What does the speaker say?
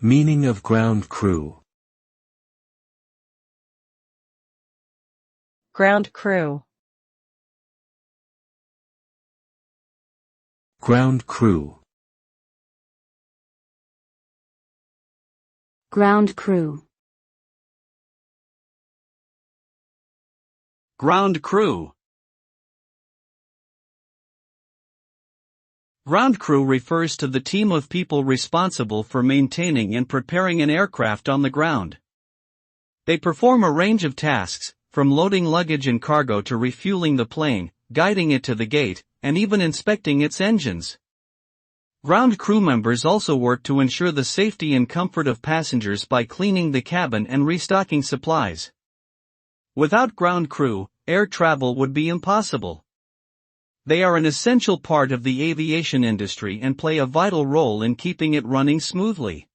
Meaning of ground crew. Ground crew. Ground crew. Ground crew. Ground crew. Ground crew refers to the team of people responsible for maintaining and preparing an aircraft on the ground. They perform a range of tasks, from loading luggage and cargo to refueling the plane, guiding it to the gate, and even inspecting its engines. Ground crew members also work to ensure the safety and comfort of passengers by cleaning the cabin and restocking supplies. Without ground crew, air travel would be impossible. They are an essential part of the aviation industry and play a vital role in keeping it running smoothly.